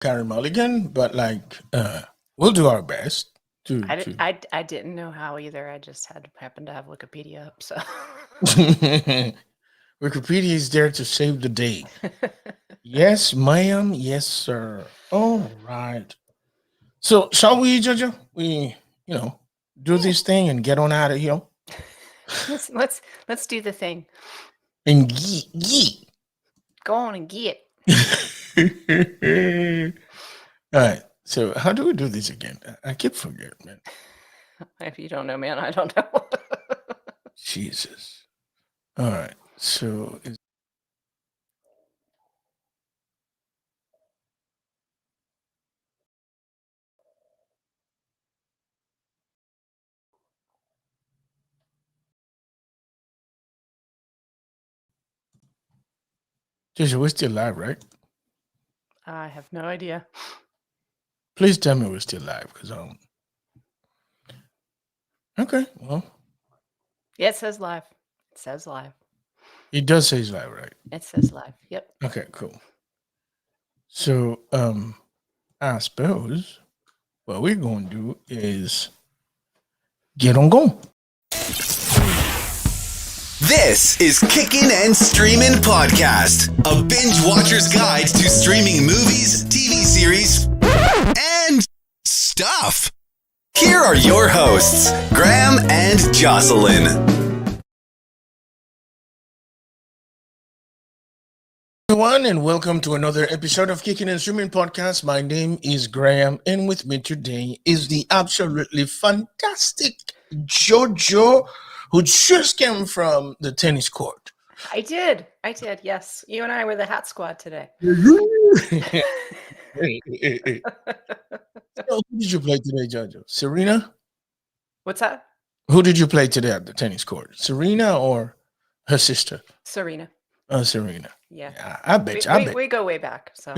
Carey Mulligan, but we'll do our best to I, di- to. I didn't know how either. I just happened to have Wikipedia up, so. Wikipedia is there to save the day. Yes, ma'am. Yes, sir. All right. So, shall we, Jojo? We do Yeah. this thing and get on out of here. Let's do the thing. And yeet, Go on and get. yeet. All right. So, how do we do this again? I keep forgetting, man. If you don't know, man, I don't know. Jesus. All right. So, Jojo, we're still live, right? I have no idea. Please tell me we're still live, because I don't. Okay. Well, Yeah, it says live. It says live. it does say it's live, right? It says live. Yep. Okay. Cool. So, I suppose what we're going to do is get on going. This is Kickin' and Streamin' Podcast, a binge watcher's guide to streaming movies, TV series, and stuff. Here are your hosts, Graham and Jocelyn. Everyone, and welcome to another episode of Kicking and Streaming Podcast. My name is Graham, and with me today is the absolutely fantastic Jojo, who just came from the tennis court. I did. Yes. You and I were the hat squad today. So who did you play today, Jojo? Serena? What's that? Who did you play today at the tennis court? Serena or her sister? Serena. Oh, Serena. Yeah. I bet you. We go way back. So.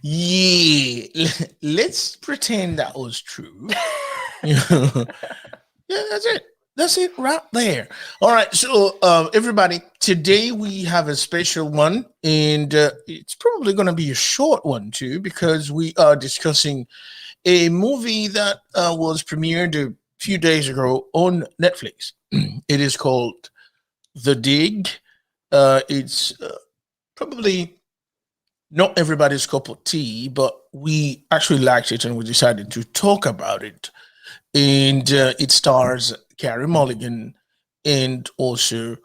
Yeah, let's pretend that was true. Yeah, that's it. That's it right there. All right. So, everybody, today we have a special one, and it's probably going to be a short one too, because we are discussing a movie that was premiered a few days ago on Netflix. It is called The Dig. It's probably not everybody's cup of tea, but we actually liked it and we decided to talk about it. And it stars Carey Mulligan and also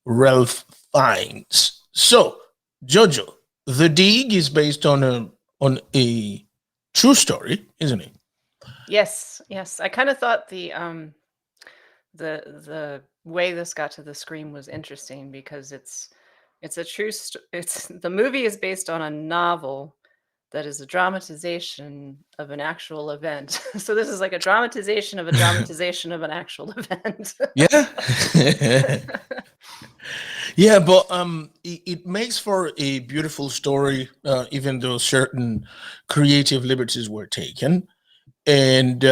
Ralph Fiennes. So, Jojo, The Dig is based on a true story, isn't it? Yes. I kind of thought the way this got to the screen was interesting because it's a true it's the movie is based on a novel that is a dramatization of an actual event. So this is like a dramatization of a dramatization of an actual event. Yeah. Yeah, but it makes for a beautiful story, even though certain creative liberties were taken. And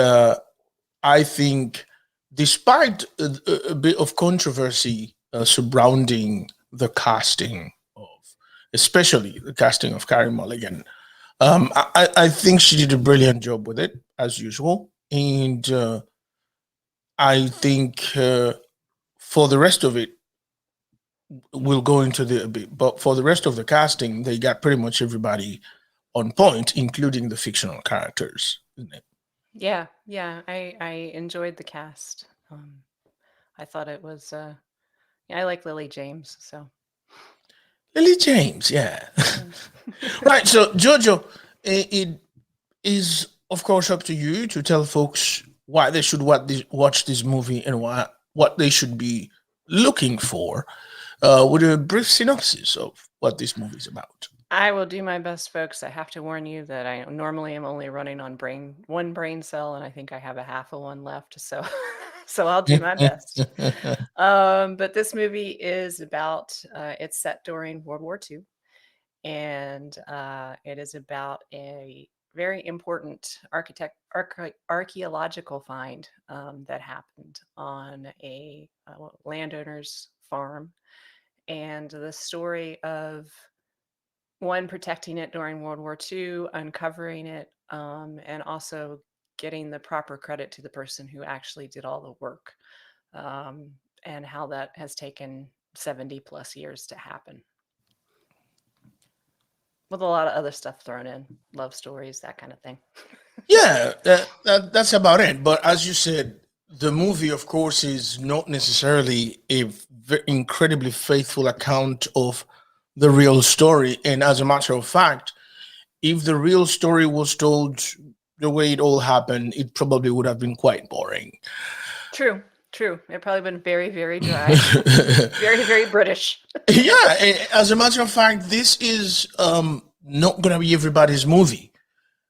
I think, despite a bit of controversy surrounding the casting of, especially the casting of Carey Mulligan, I think she did a brilliant job with it, as usual. And I think for the rest of it, we'll go into the a bit, but for the rest of the casting, they got pretty much everybody on point, including the fictional characters, isn't it? Yeah. I enjoyed the cast. I thought it was. I like Lily James, so. Lily James, yeah. Right. So, Jojo, it is of course up to you to tell folks why they should watch this movie and what they should be looking for, with a brief synopsis of what this movie is about. I will do my best, folks. I have to warn you that I normally am only running on one brain cell, and I think I have a half of one left. So, so I'll do my best. But this movie is about. It's set during World War II, and it is about a very important archaeological find that happened on a landowner's farm, and the story of one, protecting it during World War II, uncovering it, and also getting the proper credit to the person who actually did all the work, and how that has taken 70 plus years to happen. With a lot of other stuff thrown in, love stories, that kind of thing. Yeah, that's about it. But as you said, the movie, of course, is not necessarily a incredibly faithful account of the real story. And as a matter of fact, if the real story was told the way it all happened, it probably would have been quite boring. True. It probably been very, very dry, very, very British. Yeah, as a matter of fact, this is not going to be everybody's movie.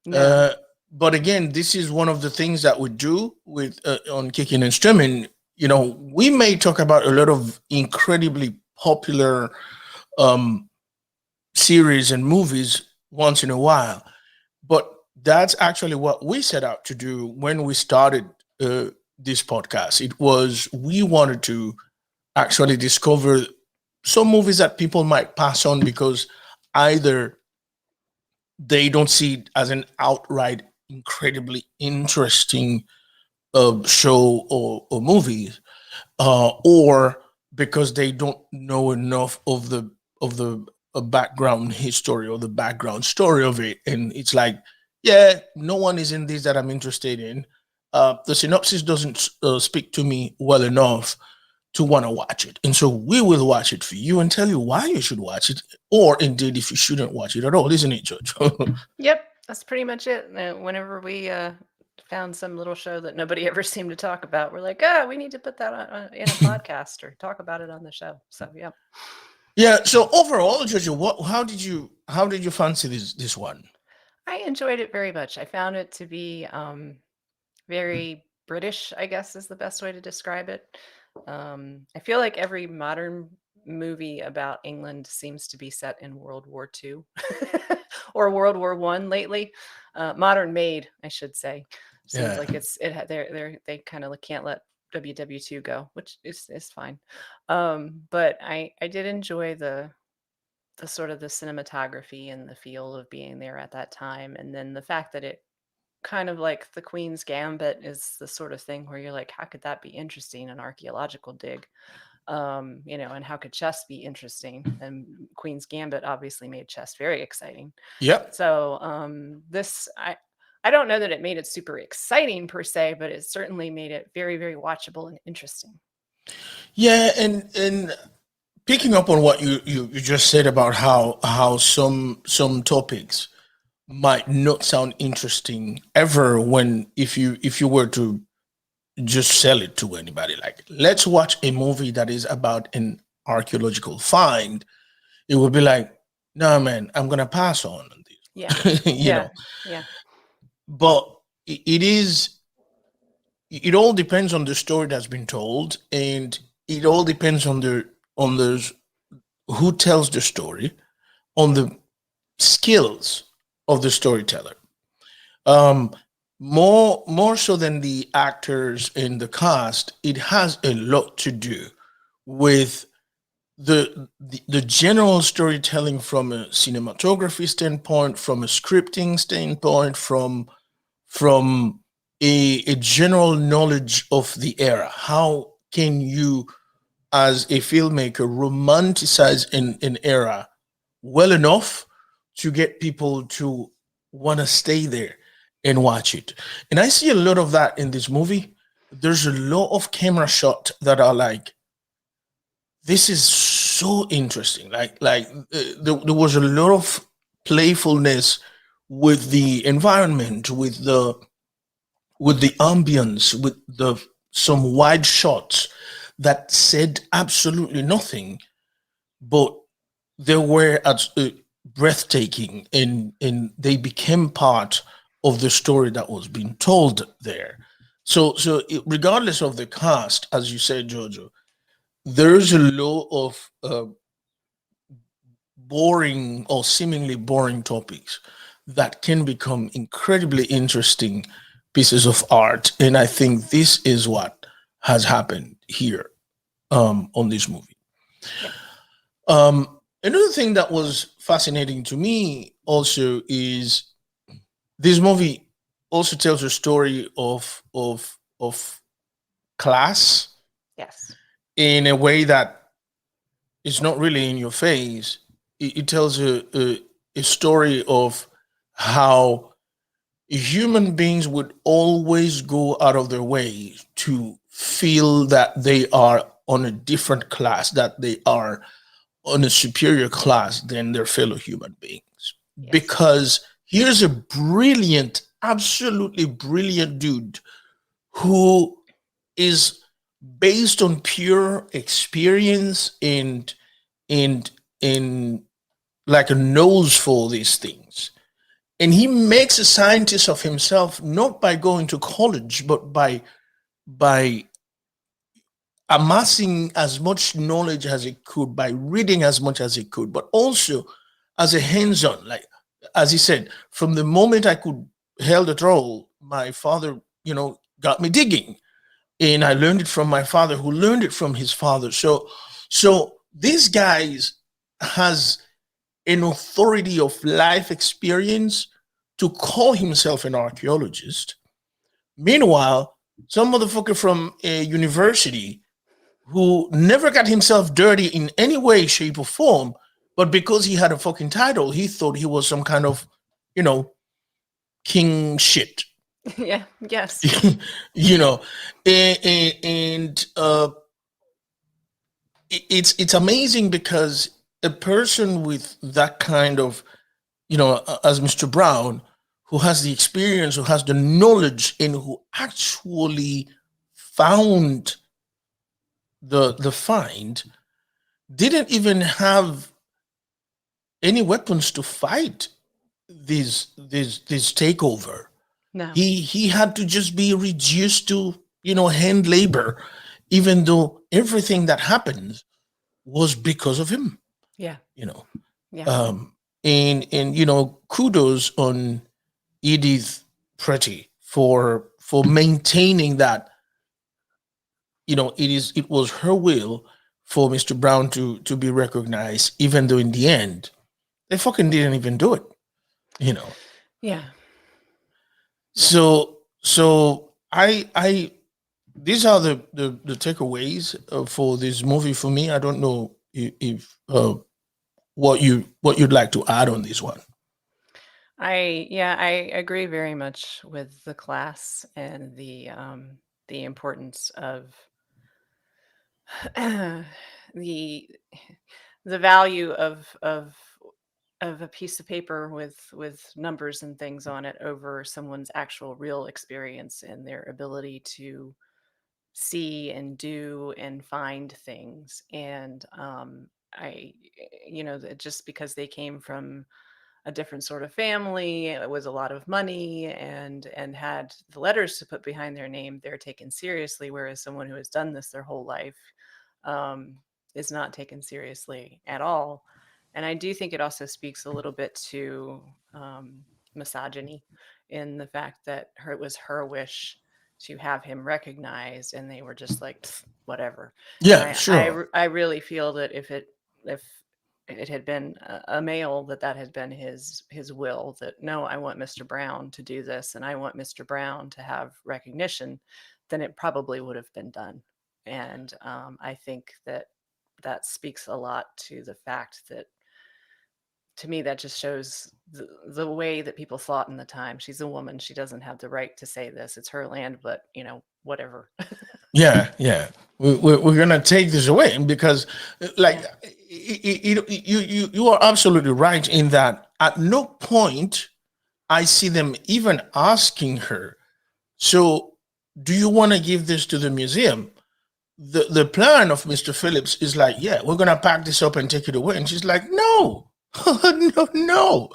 No. But again, this is one of the things that we do with on Kicking and Streaming. You know, we may talk about a lot of incredibly popular series and movies once in a while, but that's actually what we set out to do when we started this podcast. It was, we wanted to actually discover some movies that people might pass on because either they don't see it as an outright incredibly interesting show or movie, or because they don't know enough of the background history or the background story of it, and it's like, yeah, no one is in this that I'm interested in. The synopsis doesn't speak to me well enough to want to watch it, and so we will watch it for you and tell you why you should watch it, or indeed if you shouldn't watch it at all, isn't it, George? Yep, that's pretty much it. Whenever we found some little show that nobody ever seemed to talk about, we're like, we need to put that on in a podcast or talk about it on the show. So yeah. Yeah. So overall, Jojo, how did you fancy this one? I enjoyed it very much. I found it to be very British, I guess is the best way to describe it. I feel like every modern movie about England seems to be set in World War II or World War I lately. Modern made, I should say. Seems like they kind of can't let WW2 go, which is fine. But I did enjoy the sort of the cinematography and the feel of being there at that time, and then the fact that it kind of like the Queen's Gambit is the sort of thing where you're like, how could that be interesting? An archaeological dig, and how could chess be interesting? And Queen's Gambit obviously made chess very exciting. Yep. So this I don't know that it made it super exciting per se, but it certainly made it very, very watchable and interesting. Yeah, and picking up on what you just said about how some topics might not sound interesting ever if you were to just sell it to anybody, like, let's watch a movie that is about an archaeological find, it would be like, no man, I'm gonna pass on this. Yeah. Yeah. But it all depends on the story that's been told, and it all depends on those who tells the story, on the skills of the storyteller. More so than the actors in the cast, it has a lot to do with the general storytelling from a cinematography standpoint, from a scripting standpoint, from a general knowledge of the era. How can you, as a filmmaker, romanticize an era well enough to get people to want to stay there and watch it? And I see a lot of that in this movie. There's a lot of camera shots that are like, this is so interesting. There was a lot of playfulness with the environment, with the ambience, with some wide shots that said absolutely nothing, but they were breathtaking, and they became part of the story that was being told there. So regardless of the cast, as you said, Jojo, there's a lot of boring or seemingly boring topics that can become incredibly interesting pieces of art, and I think this is what has happened here on this movie. Another thing that was fascinating to me also is this movie also tells a story of class Yes. in a way that is not really in your face. It tells a story of how human beings would always go out of their way to feel that they are on a different class, that they are on a superior class than their fellow human beings. Yes. Because here's a brilliant, absolutely brilliant dude who is based on pure experience and in like a nose for these things. And he makes a scientist of himself not by going to college, but by amassing as much knowledge as he could, by reading as much as he could, but also as a hands-on. Like, as he said, from the moment I could held a trowel, my father, got me digging. And I learned it from my father, who learned it from his father. So this guy has an authority of life experience to call himself an archaeologist. Meanwhile, some motherfucker from a university who never got himself dirty in any way, shape, or form, but because he had a fucking title, he thought he was some kind of, king shit. Yeah. Yes. It's amazing because a person with that kind of, as Mr. Brown, who has the experience, who has the knowledge, and who actually found the find, didn't even have any weapons to fight this takeover. No. He had to just be reduced to hand labor, even though everything that happens was because of him. Yeah. Yeah. And kudos on Edith Pretty for maintaining that. It was her will for Mr. Brown to be recognized, even though in the end they fucking didn't even do it. Yeah. So I these are the takeaways for this movie for me. I don't know if what you'd like to add on this one. I agree very much with the class and the importance of the value of a piece of paper with numbers and things on it over someone's actual real experience and their ability to see and do and find things. And just because they came from a different sort of family, it was a lot of money and had the letters to put behind their name, they're taken seriously, whereas someone who has done this their whole life is not taken seriously at all. And I do think it also speaks a little bit to misogyny, in the fact that it was her wish to have him recognized, and they were just like, whatever. Yeah, sure. I really feel that if it had been a male, that had been his will, that no, I want Mr. Brown to do this and I want Mr. Brown to have recognition, then it probably would have been done. And I think that speaks a lot to the fact that, to me, that just shows the way that people thought in the time. She's a woman. She doesn't have the right to say this. It's her land, but whatever. Yeah. We're gonna take this away because, like, you are absolutely right in that. At no point I see them even asking her, so do you want to give this to the museum? The plan of Mr. Phillips is like, yeah, we're gonna pack this up and take it away, and she's like, no. No.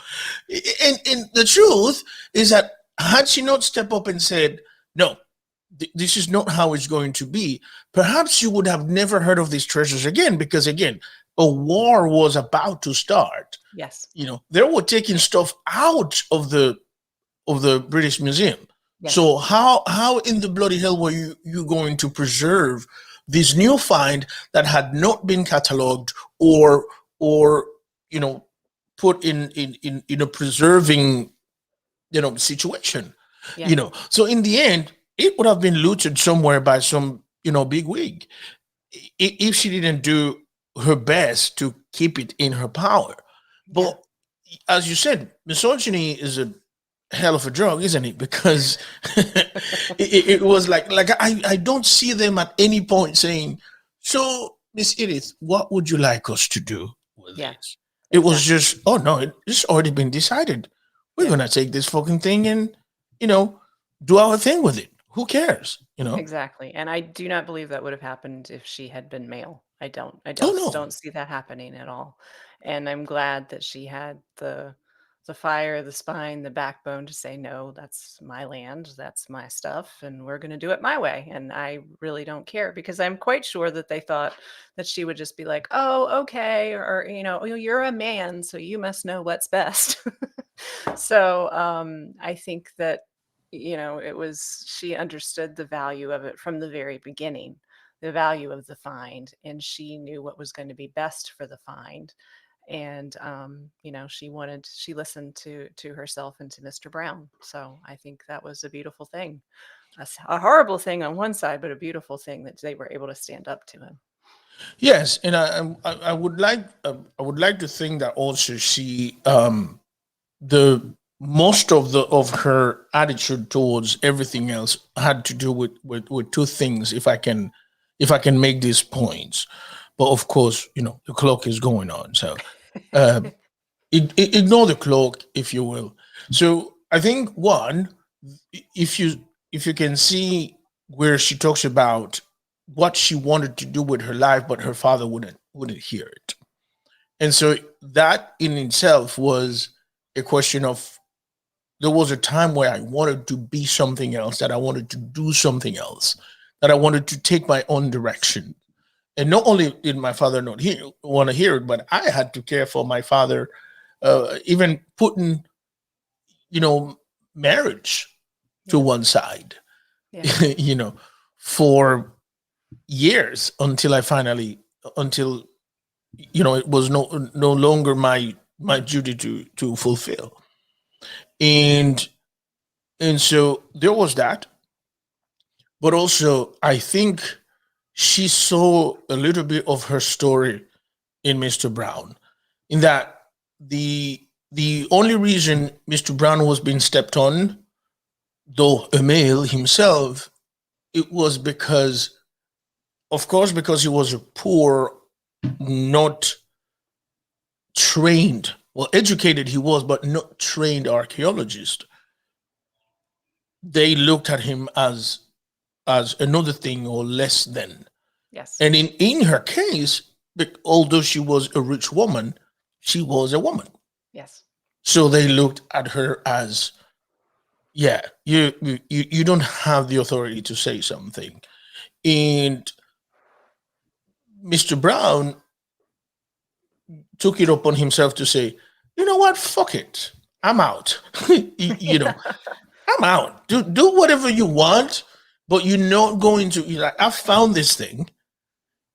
And the truth is that had she not stepped up and said, no, this is not how it's going to be, perhaps you would have never heard of these treasures again, because again, a war was about to start. Yes. They were taking stuff out of the British Museum. Yes. So how in the bloody hell were you going to preserve this new find that had not been catalogued or put in a preserving, situation. Yeah. So in the end, it would have been looted somewhere by some, big wig, if she didn't do her best to keep it in her power. Yeah. But as you said, misogyny is a hell of a drug, isn't it? Because it was like I don't see them at any point saying, "So, Miss Edith, what would you like us to do with Yeah. this?" It was Exactly. just, "Oh no, it's already been decided. We're Yeah. gonna take this fucking thing and do our thing with it. Who cares?" Exactly. And I do not believe that would have happened if she had been male. I don't. I Oh just no. don't see that happening at all. And I'm glad that she had the fire, the spine, the backbone to say, no, that's my land, that's my stuff, and we're going to do it my way. And I really don't care, because I'm quite sure that they thought that she would just be like, oh, okay, or "Oh, you're a man, so you must know what's best." So I think that she understood the value of it from the very beginning, the value of the find, and she knew what was going to be best for the find. And she listened to herself and to Mr. Brown. So I think that was a beautiful thing. A horrible thing on one side, but a beautiful thing that they were able to stand up to him. Yes, and I would like to think that also she the most of her attitude towards everything else had to do with two things, if I can make these points. But of course, the clock is going on, so uh, ignore the clock, if you will. So I think, one, if you can see where she talks about what she wanted to do with her life, but her father wouldn't hear it. And so that in itself was a question of, there was a time where I wanted to be something else, that I wanted to do something else, that I wanted to take my own direction. And not only did my father not want to hear it, but I had to care for my father, even putting, marriage to Yeah. one side, Yeah. for years, until it was no longer my duty to fulfill. And so there was that. But also, I think she saw a little bit of her story in Mr. Brown, in that the only reason Mr. Brown was being stepped on, though a male himself, it was because, of course, because he was a poor, not trained, well, educated he was, but not trained archaeologist. They looked at him as another thing, or less than. Yes. And in her case, although she was a rich woman, she was a woman. Yes. So they looked at her as, yeah, you don't have the authority to say something. And Mr. Brown took it upon himself to say, you know what, fuck it, I'm out. I'm out. Do whatever you want, but you're not going to. I found this thing,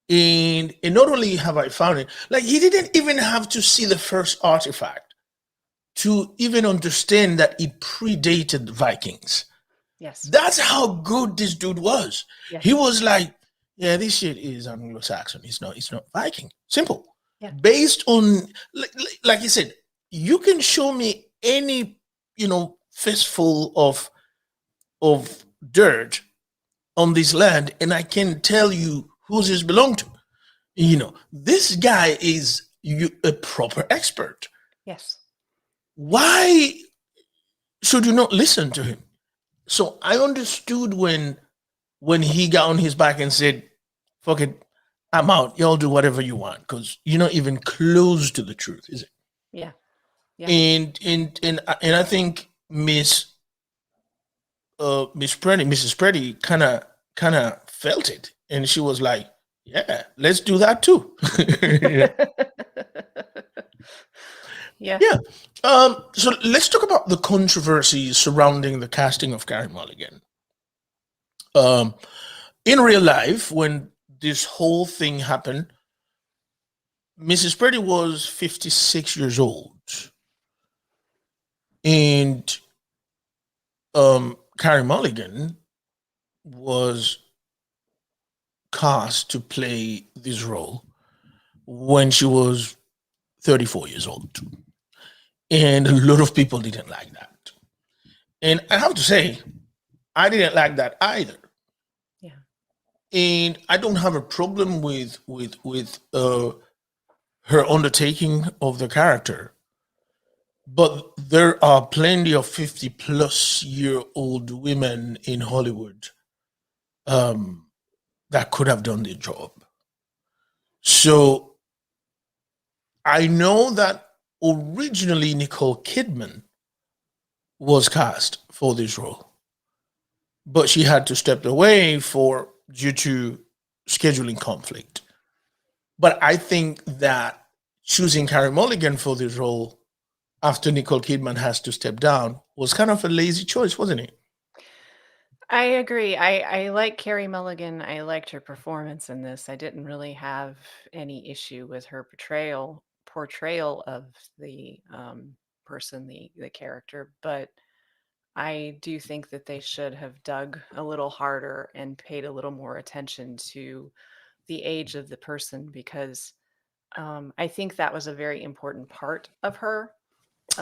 and not only have I found it, like, he didn't even have to see the first artifact to even understand that it predated the Vikings. Yes. That's how good this dude was. Yes. He was like, yeah, this shit is Anglo-Saxon. It's not Viking. Simple. Yeah. Based on, like you said, you can show me any, fistful of dirt on this land, and I can tell you whose this belong to. This guy is a proper expert. Yes. Why should you not listen to him? So I understood when he got on his back and said, fuck it, I'm out. Y'all do whatever you want, because you're not even close to the truth, is it? Yeah. Yeah. And I think Mrs. Preddy kind of felt it, and she was like, yeah, let's do that too. Yeah. Yeah. So let's talk about the controversy surrounding the casting of Carey Mulligan. In real life, when this whole thing happened, Mrs. Purdy was 56 years old, and Carey Mulligan was cast to play this role when she was 34 years old. And a lot of people didn't like that. And I have to say, I didn't like that either. Yeah. And I don't have a problem with her undertaking of the character. But there are plenty of 50-plus-year-old women in Hollywood that could have done the job. So I know that originally Nicole Kidman was cast for this role, but she had to step away due to scheduling conflict. But I think that choosing Carey Mulligan for this role after Nicole Kidman has to step down was kind of a lazy choice, wasn't it? I agree. I like Carey Mulligan. I liked her performance in this. I didn't really have any issue with her portrayal of the person, the character, but I do think that they should have dug a little harder and paid a little more attention to the age of the person, because I think that was a very important part of her,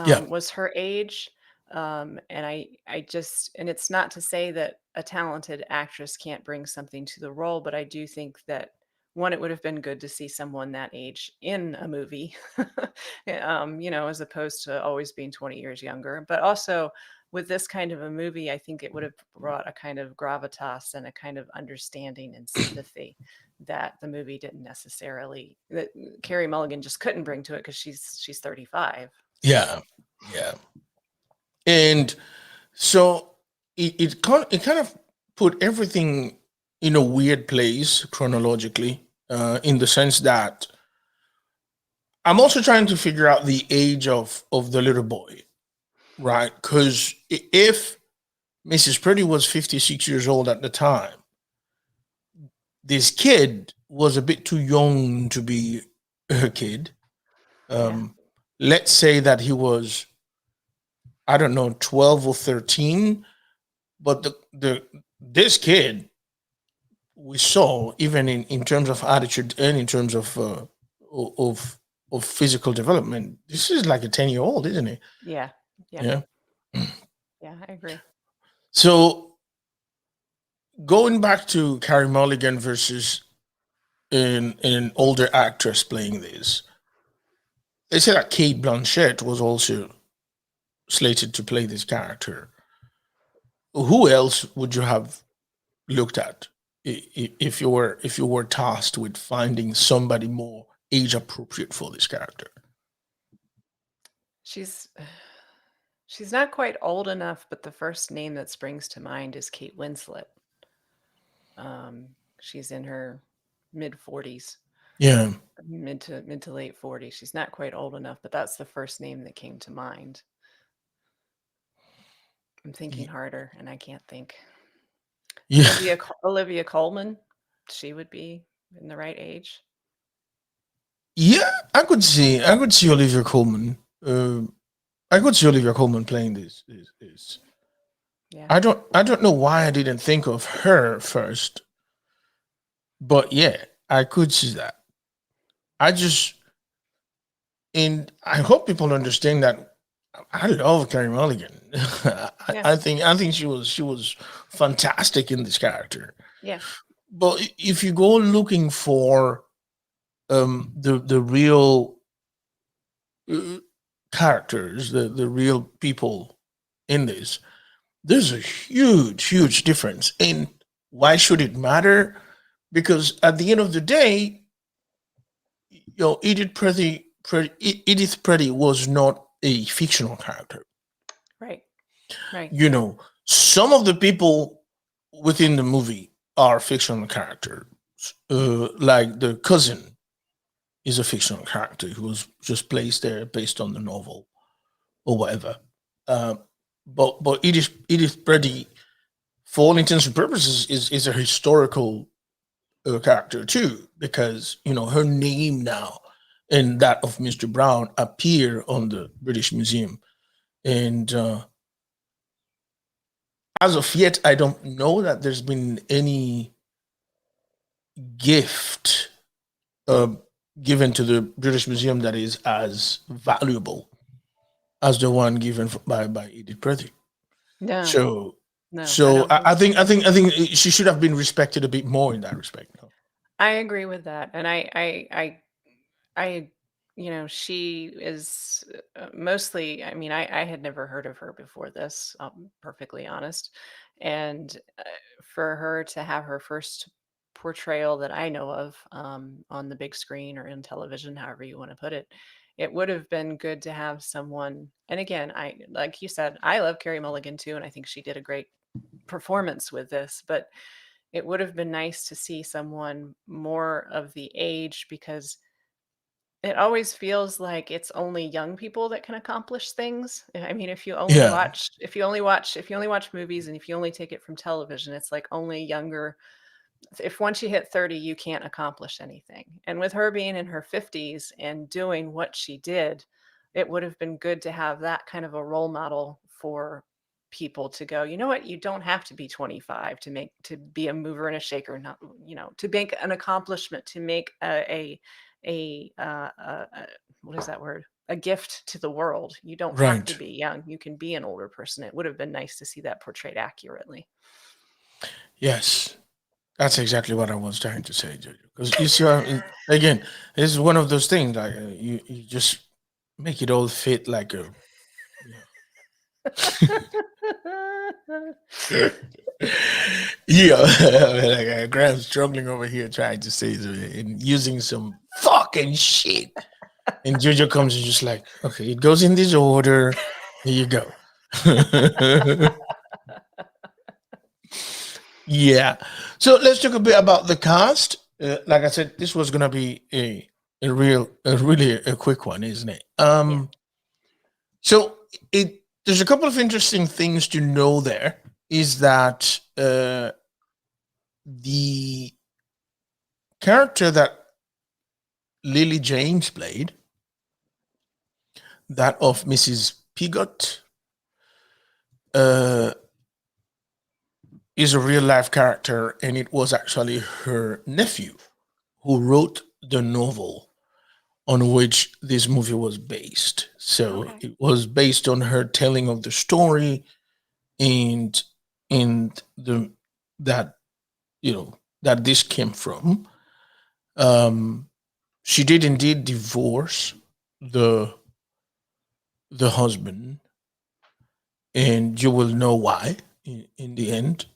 Yeah. was her age. And and it's not to say that a talented actress can't bring something to the role, but I do think that one, it would have been good to see someone that age in a movie, as opposed to always being 20 years younger. But also with this kind of a movie, I think it would have brought a kind of gravitas and a kind of understanding and sympathy that the movie didn't necessarily, that Carey Mulligan just couldn't bring to it because she's 35. Yeah. Yeah. And so it kind of put everything in a weird place chronologically, in the sense that I'm also trying to figure out the age of the little boy, right? Because if Mrs. Purdy was 56 years old at the time, this kid was a bit too young to be her kid. Let's say that he was, I don't know, 12 or 13, but this kid we saw, even in terms of attitude and in terms of physical development, this is like a 10-year-old, isn't it? Yeah. Yeah. Yeah, I agree. So going back to Carey Mulligan versus an older actress playing this, they say that Cate Blanchett was also slated to play this character. Who else would you have looked at if you were tasked with finding somebody more age appropriate for this character? She's not quite old enough, but the first name that springs to mind is Kate Winslet. She's in her mid 40s. Yeah. Mid to late 40s. She's not quite old enough, but that's the first name that came to mind. I'm thinking harder and I can't think. Yeah. Olivia Coleman, she would be in the right age. Yeah, I could see Olivia Coleman. I could see Olivia Coleman playing this. Yeah. I don't know why I didn't think of her first, but yeah, I could see that. And I hope people understand that I love Carey Mulligan. I think she was fantastic in this character. Yeah. But if you go looking for the real characters, the real people in this, there's a huge difference. And why should it matter? Because at the end of the day, Edith Purdy was not a fictional character. Right. Some of the people within the movie are fictional characters. Like the cousin is a fictional character who was just placed there based on the novel or whatever. But Edith Purdy, for all intents and purposes, is a historical character too, because her name now and that of Mr. Brown appear on the British Museum. And as of yet, I don't know that there's been any gift given to the British Museum that is as valuable as the one given by Edith Pretty. No, So, no, I so don't I think think so. I think she should have been respected a bit more in that respect. No? I agree with that, and I, she is mostly. I mean, I had never heard of her before this. Perfectly honest, and for her to have her first portrayal that I know of on the big screen or in television, however you want to put it, it would have been good to have someone. And again, I like you said, I love Carey Mulligan too, and I think she did a great performance with this, but it would have been nice to see someone more of the age because it always feels like it's only young people that can accomplish things. I mean, Yeah, if you only watch movies and if you only take it from television, it's like only younger. If once you hit 30, you can't accomplish anything. And with her being in her 50s and doing what she did, it would have been good to have that kind of a role model for people to go, you know what, you don't have to be 25 to be a mover and a shaker, not, to make an accomplishment, to make a what is that word? A gift to the world. You don't have to right. be young. You can be an older person. It would have been nice to see that portrayed accurately. Yes, that's exactly what I was trying to say, Jojo. Because you see, again, it's one of those things like you just make it all fit like a. Yeah, like Graham's struggling over here trying to say and using some fucking shit. And Jojo comes and just like, okay, it goes in this order. Here you go. Yeah. So let's talk a bit about the cast. Like I said, this was gonna be really a quick one, isn't it? Yeah. So there's a couple of interesting things to know. There is that the character that Lily James played, that of Mrs. Pigott, uh, is a real life character, and it was actually her nephew who wrote the novel on which this movie was based. So Okay. it was based on her telling of the story, and the that that this came from. She did indeed divorce the husband, and you will know why in the end.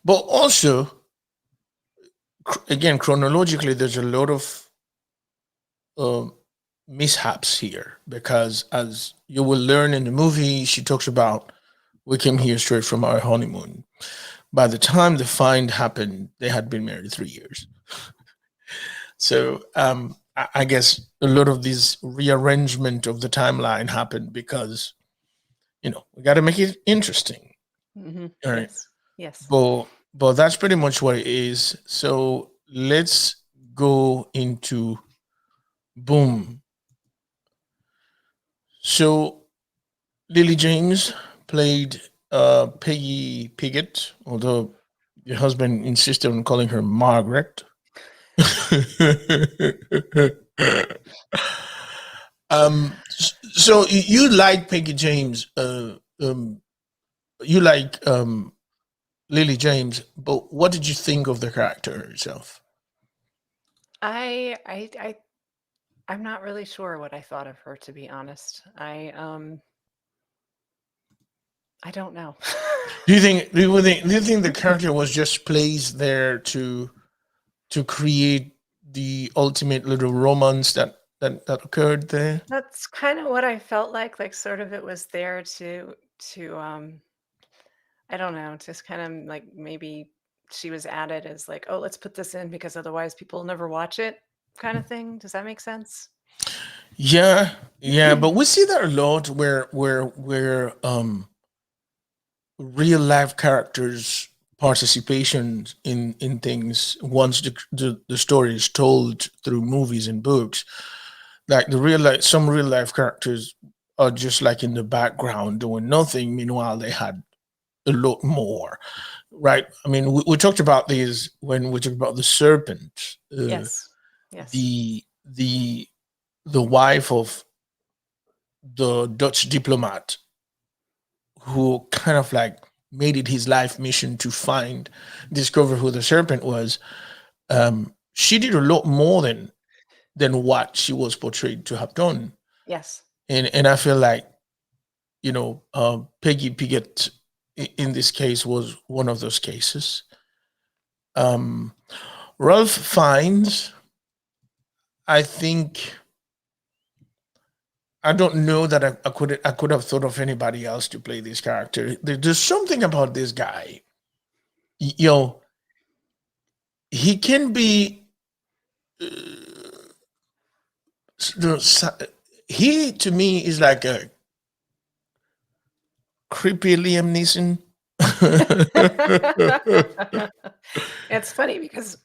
But also, again, chronologically, there's a lot of um, mishaps here because, as you will learn in the movie, she talks about we came here straight from our honeymoon. By the time the find happened, they had been married 3 years. So I guess a lot of this rearrangement of the timeline happened because we got to make it interesting. All right, Yes. Yes. but that's pretty much what it is. So let's go into boom. So Lily James played Peggy Pigott, although your husband insisted on calling her Margaret. So you like Peggy James, you like Lily James, but what did you think of the character herself? I I I I'm not really sure what I thought of her, to be honest. I don't know. Do you think the character was just placed there to create the ultimate little romance that occurred there? That's kind of what I felt like sort of it was there to I don't know, just kind of like maybe she was added as like, oh, let's put this in because otherwise people will never watch it kind of thing. Does that make sense? Yeah, yeah, but we see that a lot where real life characters participation in things once the story is told through movies and books. Like some real life characters are just like in the background doing nothing. Meanwhile, they had a lot more, right? I mean, we talked about these when we talked about the serpent. Yes. Yes. The wife of the Dutch diplomat who kind of like made it his life mission to discover who the serpent was. She did a lot more than what she was portrayed to have done. Yes. And I feel like, Peggy Pigott in this case was one of those cases. Ralph Fiennes, I think, I don't know that I could have thought of anybody else to play this character. There's something about this guy. He can be. He to me is like a creepy Liam Neeson. It's funny because,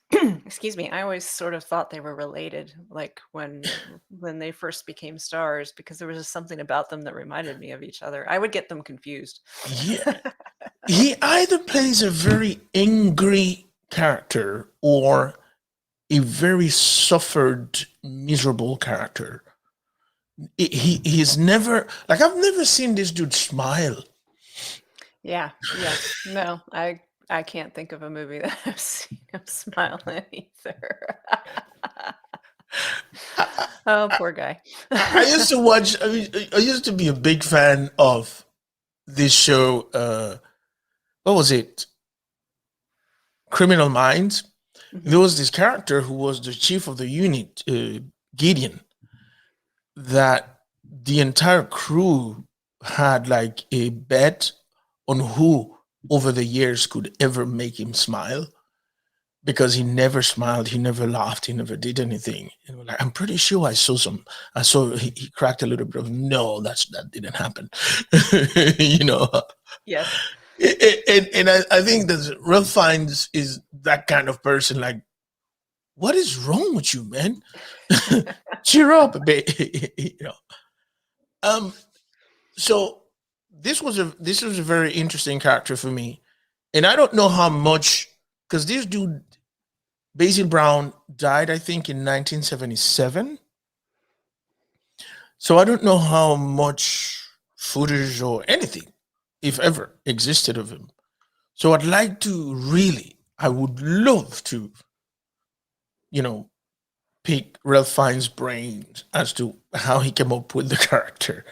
excuse me, I always sort of thought they were related, like when they first became stars, because there was just something about them that reminded me of each other. I would get them confused. Yeah, he either plays a very angry character or a very suffered, miserable character. He's never, like, I've never seen this dude smile. Yeah. No, I can't think of a movie that I've seen him smile in either. Oh, poor guy. I used to watch. I used to be a big fan of this show. What was it? Criminal Minds. There was this character who was the chief of the unit, Gideon, that the entire crew had like a bet on who over the years could ever make him smile, because he never smiled, he never laughed, he never did anything. And we're like, I'm pretty sure I saw he cracked a little bit of, no, that didn't happen. Yes. And I think that Ralph Fiennes is that kind of person. Like, what is wrong with you, man? Cheer up a bit. So this was a very interesting character for me, and I don't know how much, because this dude Basil Brown died, I think, in 1977. So I don't know how much footage or anything, if ever, existed of him. So I'd like to I would love to, pick Ralph Fiennes' brains as to how he came up with the character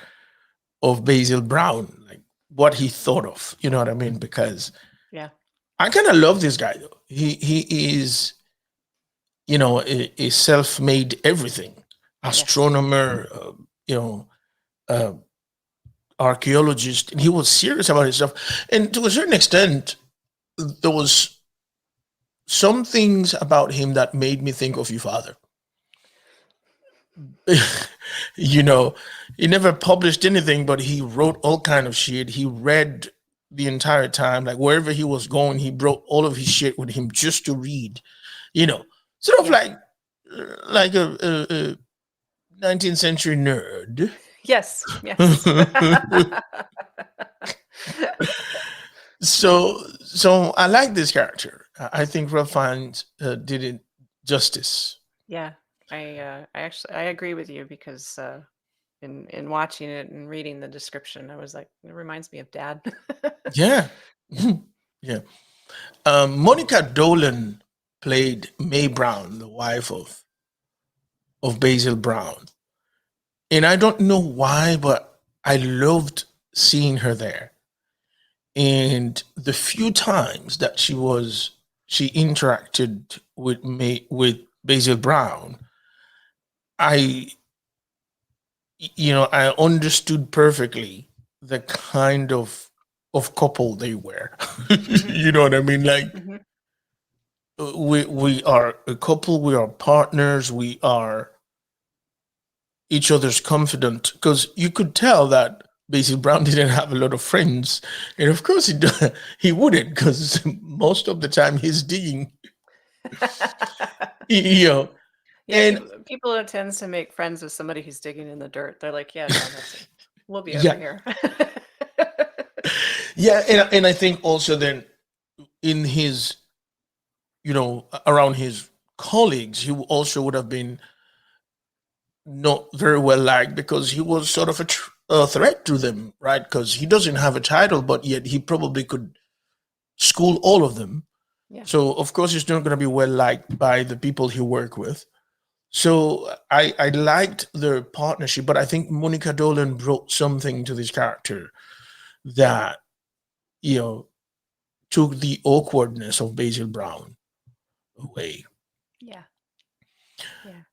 of Basil Brown, like what he thought of, you know what I mean? Because I kind of love this guy, though. He is, a self-made everything, astronomer, archaeologist, and he was serious about his stuff. And to a certain extent, there was some things about him that made me think of your father. He never published anything, but he wrote all kind of shit. He read the entire time, like wherever he was going, he brought all of his shit with him just to read, sort of like a 19th century nerd. Yes. So I like this character. I think Ralph Fiennes did it justice. Yeah, I agree with you, because in watching it and reading the description, I was like, it reminds me of Dad. Yeah. Yeah. Monica Dolan played Mae Brown, the wife of Basil Brown. And I don't know why, but I loved seeing her there. And the few times that she interacted with Basil Brown, I understood perfectly the kind of couple they were. You know what I mean? Like, we are a couple, we are partners, we are each other's confidant, because you could tell that Basil Brown didn't have a lot of friends, and of course he wouldn't, because most of the time he's digging, you know. Yeah, And people tends to make friends with somebody who's digging in the dirt. They're like, "Yeah, no, that's it. We'll be over yeah, here." yeah, and I think also then in his, around his colleagues, he also would have been not very well liked, because he was sort of a threat to them, right? Because he doesn't have a title, but yet he probably could school all of them. Yeah. So of course he's not going to be well liked by the people he work with. So I liked their partnership, but I think Monica Dolan brought something to this character that, took the awkwardness of Basil Brown away. Yeah. Yeah.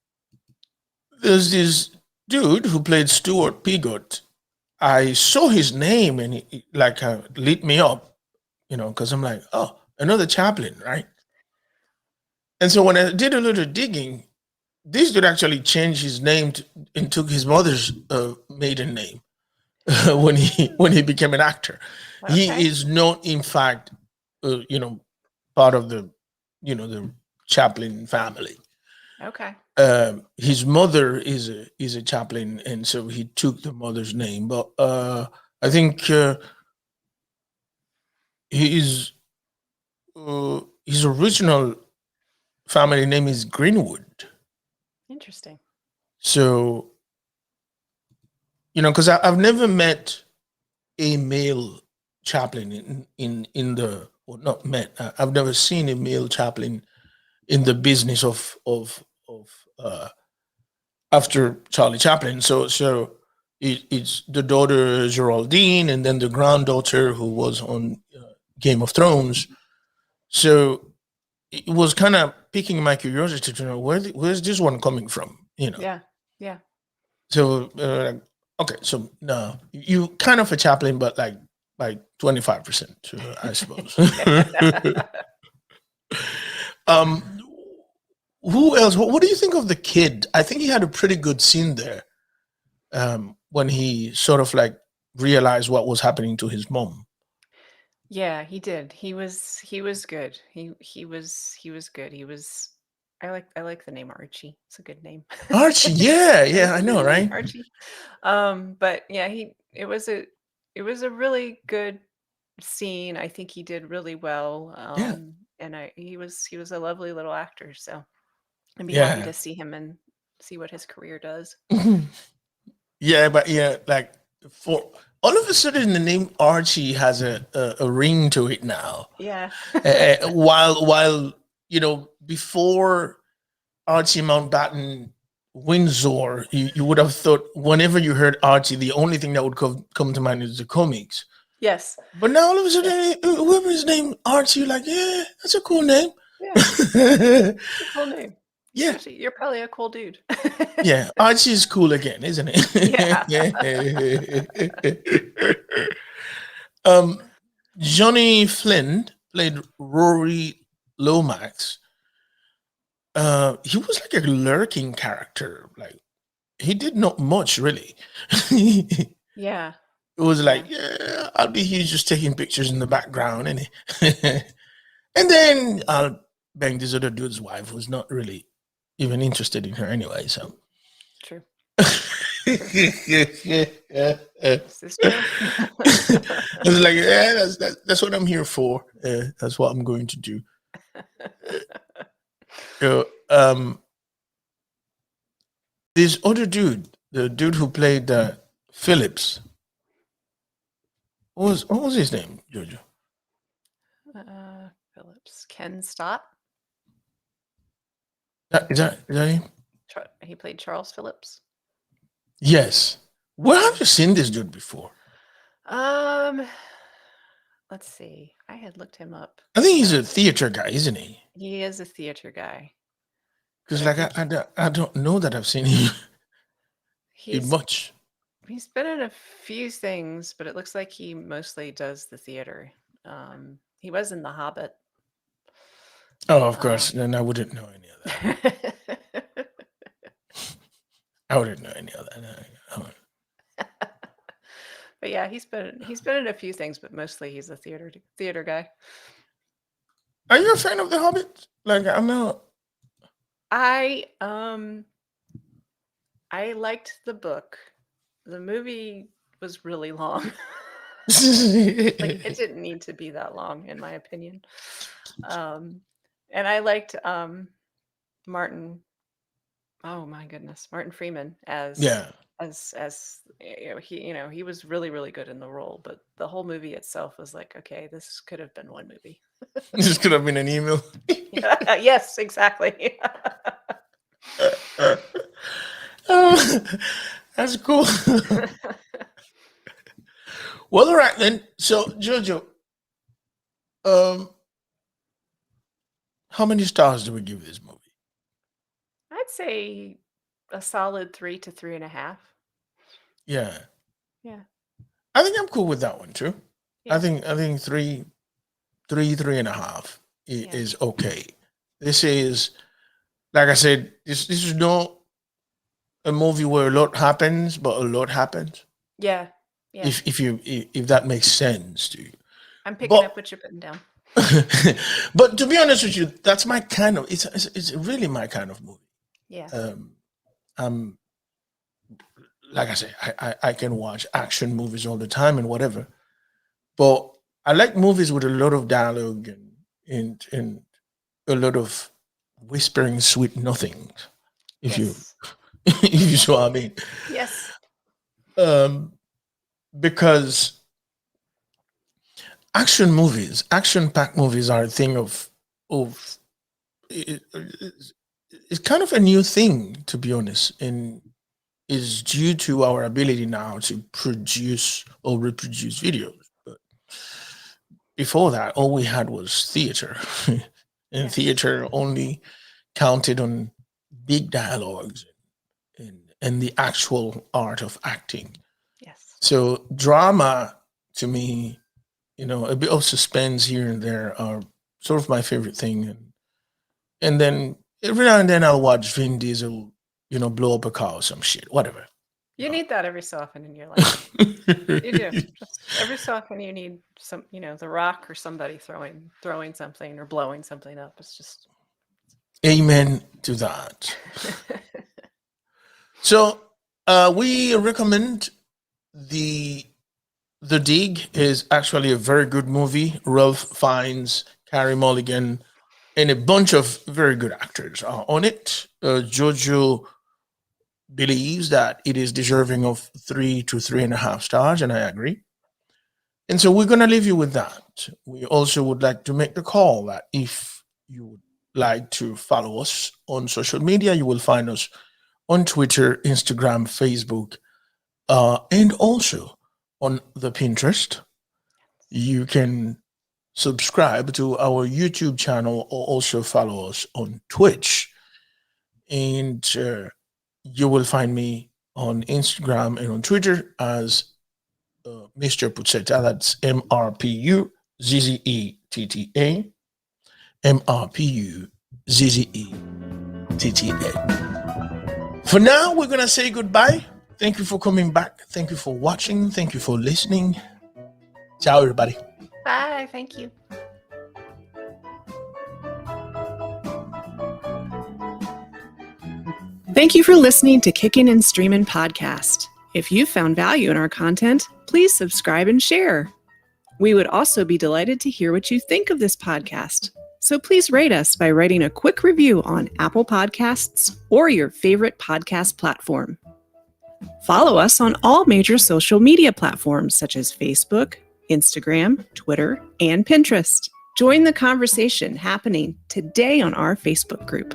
There's this dude who played Stuart Pigott. I saw his name and he like lit me up, because I'm like, oh, another Chaplin, right? And so when I did a little digging, this dude actually changed his name and took his mother's maiden name when he became an actor. Okay. He is not, in fact, part of the Chaplin family. Okay. His mother is a chaplain, and so he took the mother's name. But I think his original family name is Greenwood. Interesting. So, because I've never met a male chaplain in the, or not met. I've never seen a male chaplain in the business of after Charlie Chaplin. So it's the daughter Geraldine, and then the granddaughter who was on Game of Thrones. So it was kind of piquing my curiosity to know where's this one coming from. Yeah. Yeah. So okay, so no, you kind of a Chaplin, but like 25%, I suppose. Who else? What do you think of the kid? I think he had a pretty good scene there, when he sort of like realized what was happening to his mom. Yeah, he did. He was good. He was good. I like the name Archie. It's a good name. Archie, yeah, I know, right? Archie. But yeah, it was a really good scene. I think he did really well. Yeah, And he was a lovely little actor. So I'd be happy yeah, to see him and see what his career does. yeah. But yeah, like for all of a sudden, the name Archie has a ring to it now. Yeah. While before Archie Mountbatten Windsor, you would have thought whenever you heard Archie, the only thing that would come to mind is the comics. Yes. But now all of a sudden, whoever is named Archie, you're like, yeah, that's a cool name. Yeah. It's a cool name. Yeah. Actually, you're probably a cool dude. Yeah, Archie is cool again, isn't it? Yeah. Johnny Flynn played Rory Lomax. He was like a lurking character. Like, he did not much really. Yeah. It was like, yeah, I'll be here just taking pictures in the background, and and then I'll bang this other dude's wife who's not really even interested in her anyway. So True. Is this true? I was like, yeah, that's what I'm here for. That's what I'm going to do. This other dude, the dude who played Phillips, what was his name, Jojo? Phillips. Ken Stott. Is that him? He played Charles Phillips. Yes. Where have you seen this dude before? Let's see. I had looked him up. I think he's a theater guy, isn't he? He is a theater guy. Because like I don't know that I've seen him in much. He's been in a few things, but it looks like he mostly does the theater. He was in The Hobbit. Oh, of course. Then I wouldn't know any of that. I wouldn't know any of that. But yeah, he's been in a few things, but mostly he's a theater guy. Are you a fan of The Hobbit? Like, I'm not. I liked the book. The movie was really long. Like, it didn't need to be that long, in my opinion. And I liked Martin. Oh my goodness, Martin Freeman as Yeah. he was really, really good in the role, but the whole movie itself was like, okay, this could have been one movie. This could have been an email. Yes, exactly. Oh, that's cool. Well, all right then. So, Jojo, how many stars do we give this movie? I'd say a solid 3 to 3.5. Yeah. Yeah. I think I'm cool with that one too. Yeah. I think 3.5 Yeah. is okay. This is, like I said, this is not a movie where a lot happens, but a lot happens. Yeah. Yeah. If that makes sense to you. I'm picking up what you're putting down. But to be honest with you, that's my kind of. It's really my kind of movie. Yeah. I'm like I say, I can watch action movies all the time and whatever, but I like movies with a lot of dialogue and a lot of whispering sweet nothings. If you see what I mean. Yes. Because action-packed movies are a thing of it's kind of a new thing, to be honest, and is due to our ability now to produce or reproduce videos. But before that, all we had was theater, and theater only counted on big dialogues and the actual art of acting. Yes. So drama, to me, a bit of suspense here and there are sort of my favorite thing. And then every now and then I'll watch Vin Diesel, blow up a car or some shit, whatever. You need that every so often in your life. You do. Just every so often you need some, The Rock or somebody throwing something or blowing something up. It's just. Amen to that. So we recommend The Dig is actually a very good movie. Ralph Fiennes, Carey, Mulligan, and a bunch of very good actors are on it. Jojo believes that it is deserving of 3 to 3.5 stars, and I agree. And so we're going to leave you with that. We also would like to make the call that if you would like to follow us on social media, you will find us on Twitter, Instagram, Facebook, and also on the Pinterest. You can subscribe to our YouTube channel or also follow us on Twitch. And you will find me on Instagram and on Twitter as Mr. Puzzetta. That's MRPUZZETTA. MRPUZZETTA. For now, we're going to say goodbye. Thank you for coming back. Thank you for watching. Thank you for listening. Ciao, everybody. Bye. Thank you. Thank you for listening to Kickin' and Streamin' Podcast. If you found value in our content, please subscribe and share. We would also be delighted to hear what you think of this podcast. So please rate us by writing a quick review on Apple Podcasts or your favorite podcast platform. Follow us on all major social media platforms such as Facebook, Instagram, Twitter, and Pinterest. Join the conversation happening today on our Facebook group.